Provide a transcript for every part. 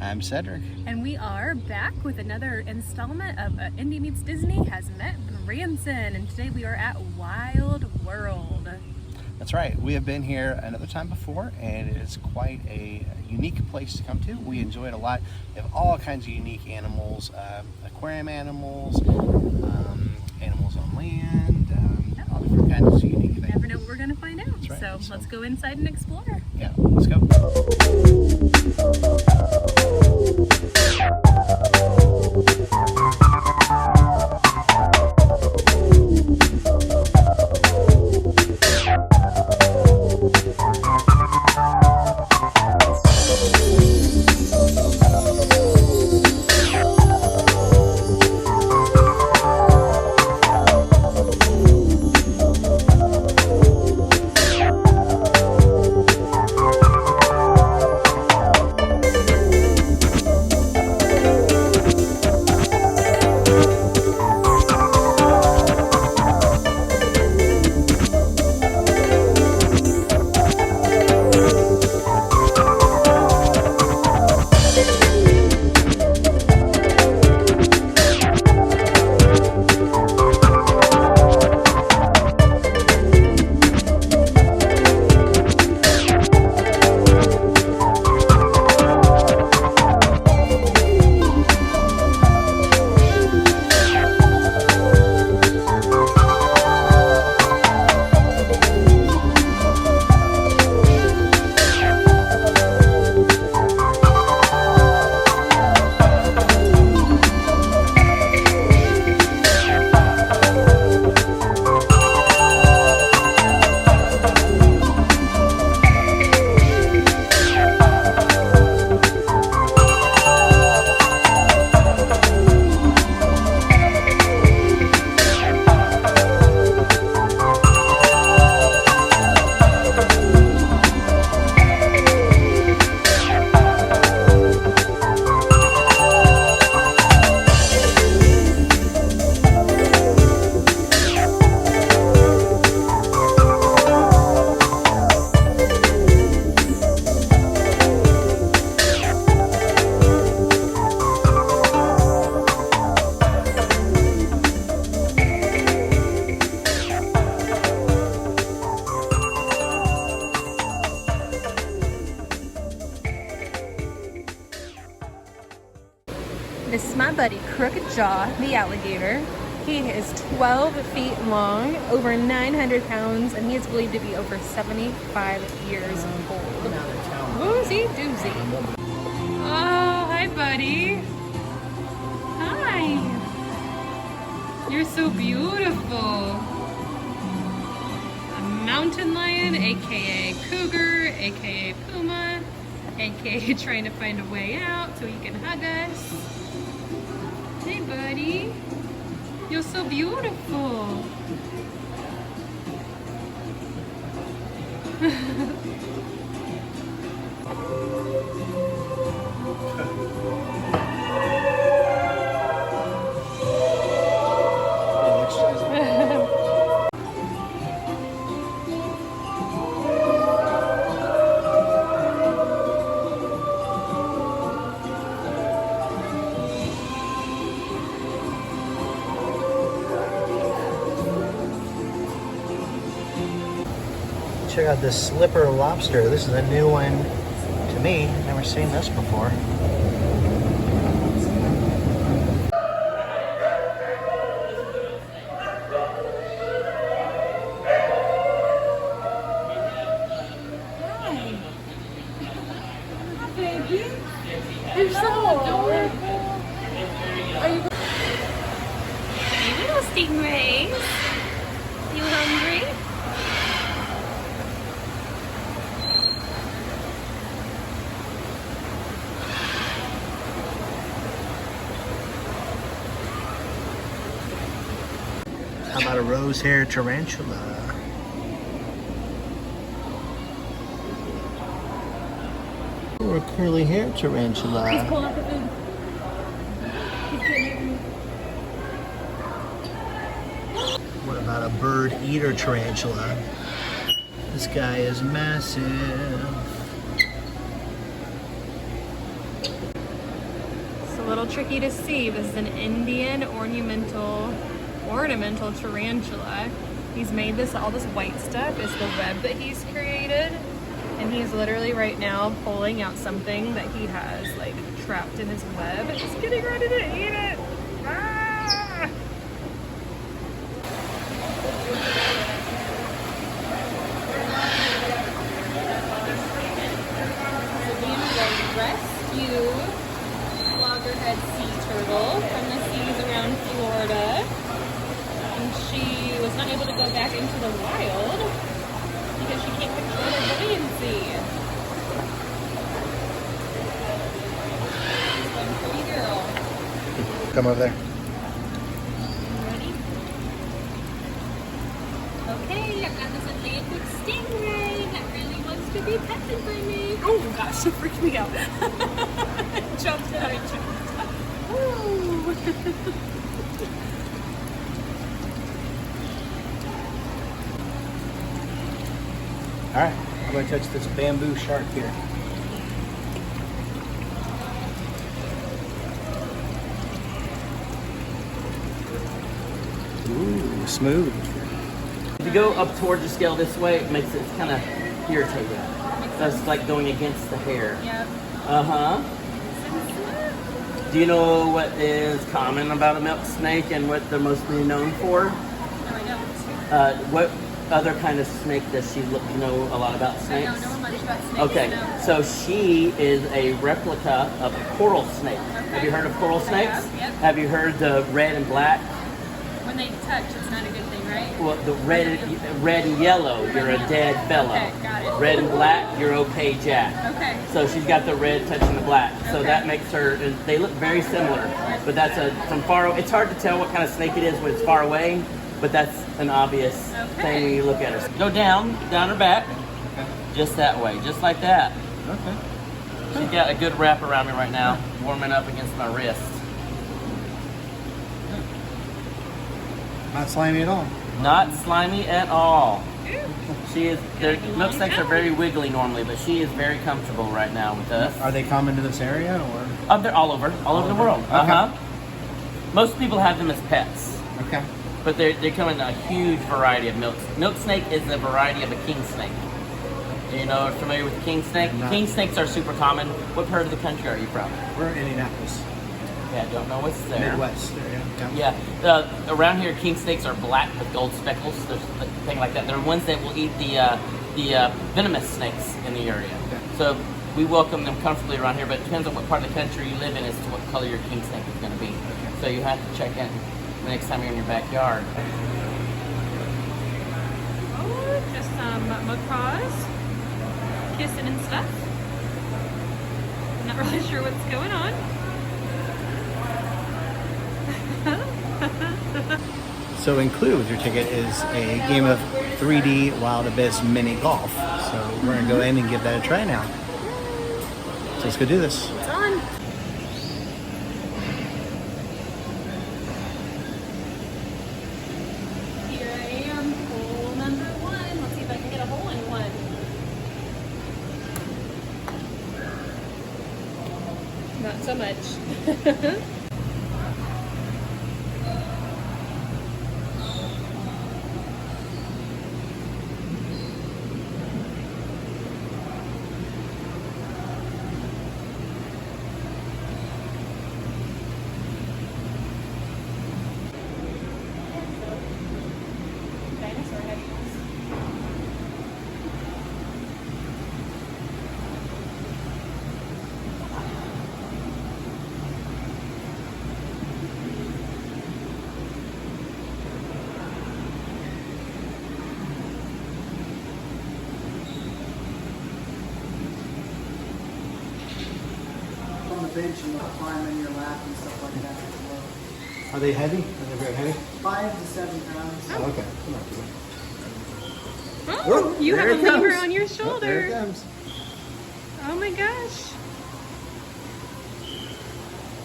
I'm Cedric. And we are back with another installment of Indy Meets Disney Has Met Branson. And today we are at Wild World. That's right. We have been here another time before, and it is quite a unique place to come to. We enjoy it a lot. They have all kinds of unique animals, aquarium animals, animals on land, all different kinds of unique things. Never know what we're going to find out. That's right. So let's go inside and explore. Yeah, let's go. This is my buddy Crooked Jaw, the alligator. He is 12 feet long, over 900 pounds, and he is believed to be over 75 years old. Woozy doozy. Oh, hi buddy. Hi. You're so beautiful. A mountain lion, aka cougar, aka puma, aka trying to find a way out so he can hug us. Hey buddy, you're so beautiful. Check out this slipper lobster. This is a new one to me. I've never seen this before. Hi. Hi, baby. You're so adorable. Are you? Hey, little stingrays. You hungry? How about a rose hair tarantula? Or a curly hair tarantula? He's pulling up the food. He's getting it. What about a bird eater tarantula? This guy is massive. little tricky to see. This is an Indian ornamental tarantula. He's made all this white stuff is the web that he's created. And he's literally right now pulling out something that he has like trapped in his web. He's getting ready to eat it. Ah! Rescue loggerhead sea turtle from the seas around Florida. And she was not able to go back into the wild because she can't control her buoyancy. She's one pretty girl. Come over there. Ready? Okay, I've got this Atlantic stingray that really wants to be petted by me. Oh gosh, it freaked me out. Jumped and I jumped. Ooh. All right, I'm going to touch this bamboo shark here. Ooh, smooth. If you go up towards the scale this way, it makes it kind of irritating. That's like going against the hair. Yep. Uh-huh. Do you know what is common about a milk snake and what they're mostly known for? No, I don't. What other kind of snake does she know a lot about I snakes? don't know much about snakes. Okay, No. so she is a replica of a coral snake. Okay. Have you heard of coral snakes? have, yep. Have you heard the red and black? When they touch, it's not a good thing, right? Well, the red and yellow, you're a dead fellow. Okay, got it. Red and black, you're okay, Jack. Okay. So she's got the red touching the black. So Okay. that makes her, they look very similar. But that's from far, it's hard to tell what kind of snake it is when it's far away, but that's an obvious thing when you look at her. Go down her back, just that way, just like that. Okay. She's got a good wrap around me right now, warming up against my wrist. Not slimy at all. Not slimy at all. Milk snakes are very wiggly normally, but she is very comfortable right now with us. Are they common to this area, or? They're all over the world. Okay. Uh-huh. Most people have them as pets, Okay. but they come in a huge variety of milks. Milk snake is a variety of a king snake. You know, familiar with the king snake? No. King snakes are super common. What part of the country are you from? We're in Indianapolis. Yeah, I don't know what's there. Midwest area. Yeah, around here, king snakes are black with gold speckles. There's a thing like that. They're ones that will eat the venomous snakes in the area. Okay. So we welcome them comfortably around here, but it depends on what part of the country you live in as to what color your king snake is going to be. Okay. So you have to check in the next time you're in your backyard. Oh, just some macaws kissing and stuff. Not really sure what's going on. So included with your ticket is a game of 3D Wild Abyss mini golf. So we're going to go in and give that a try now. So let's go do this. It's on. Here I am, hole number 1. Let's see if I can get a hole in one. Not so much. Dinosaur headphones. On the bench and climb in your lap and stuff like that as well. Are they heavy? Are they very heavy? 5 to 7 pounds. Oh, okay. Not too bad. Oh, you have there a it lemur comes. on your Oh, there it shoulder. comes. Oh my gosh.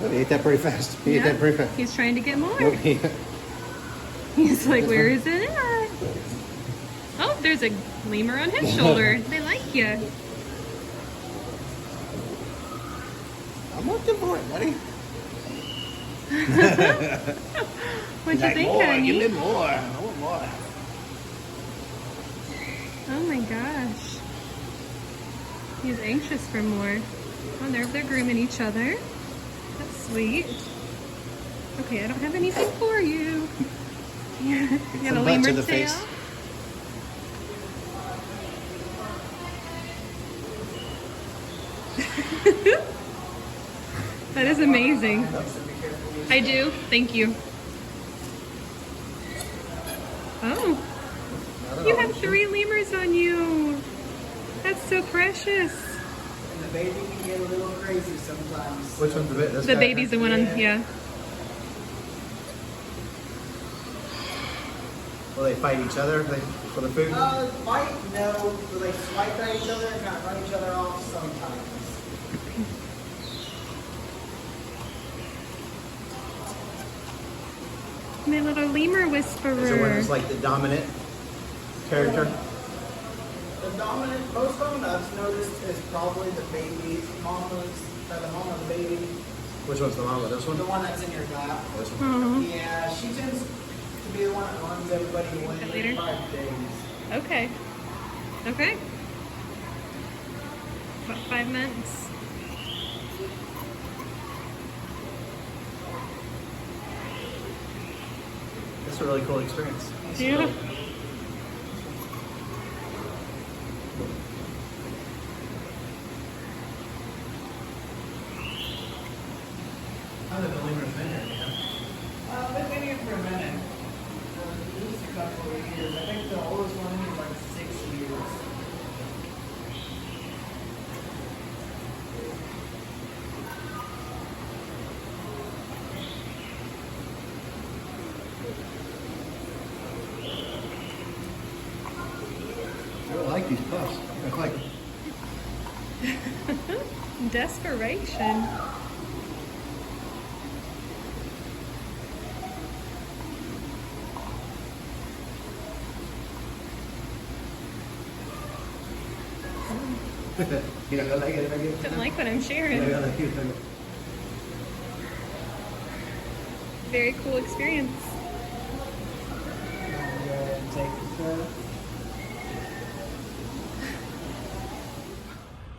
Oh, he ate that pretty fast. He ate Yeah. that pretty fast. He's trying to get more. Nope, he- He's like, where is it at? Oh, there's a lemur on his shoulder. They like you. I'm looking for it, buddy. What'd you think, more, honey? give me more. I want more. Oh my gosh. He's anxious for more. Oh, they're grooming each other. That's sweet. Okay, I don't have anything for you. You got Some a butt to lemur the tail? face. That is amazing. I do. Thank you. Oh, you have 3 lemurs on you. That's so precious. And the baby can get a little crazy sometimes. Which one's the bit? This The guy? baby's the one on, yeah. Will they fight each other for the food? Fight, no. Will they swipe at each other and kind of run each other off sometimes? My little lemur whisperer. Is there one that's like the dominant character? The dominant, most of them I've noticed is probably the baby, the mama of the baby, Which one's the mama? This one? the one that's in your lap. This one? Aw. Yeah, she tends to be the one that runs everybody away That later? in 5 days. Okay. Okay. About 5 months. It's a really cool experience. Yeah. How did the lemurs been here? They've been here for a minute. At least a couple of years. I think the oldest one is like 6 years. I really like these puffs. I like Desperation. You know, I like it if I get it. Don't like what I'm sharing. I like it. Very cool experience. And take the photo.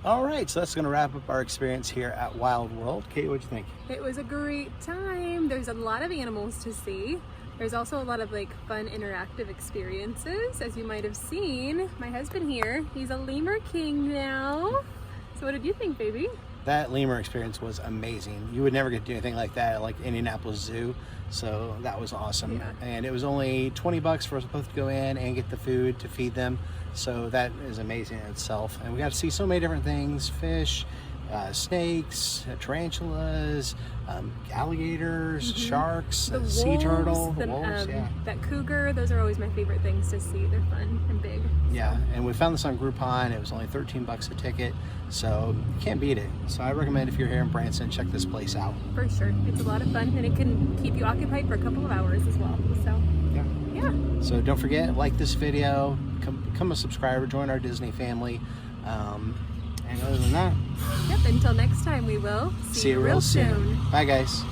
All right, so that's going to wrap up our experience here at Wild World. Kate, what'd you think? It was a great time. There's a lot of animals to see. There's also a lot of like fun interactive experiences. As you might have seen, my husband here, he's a lemur king now. So what did you think, baby? That lemur experience was amazing. You would never get to do anything like that at like Indianapolis Zoo. So that was awesome. Yeah. And it was only $20 for us both to go in and get the food to feed them. So that is amazing in itself. And we got to see so many different things: fish, snakes, tarantulas, alligators, sharks, The sea wolves, turtle, the wolves, that cougar, those are always my favorite things to see. They're fun and big. Yeah, and we found this on Groupon. It was only $13 a ticket, so you can't beat it. So I recommend if you're here in Branson, check this place out. For sure. It's a lot of fun and it can keep you occupied for a couple of hours as well. So yeah. So don't forget, like this video, become a subscriber, join our Disney family. And other than that, Yep, until next time we will see you real soon. Bye guys.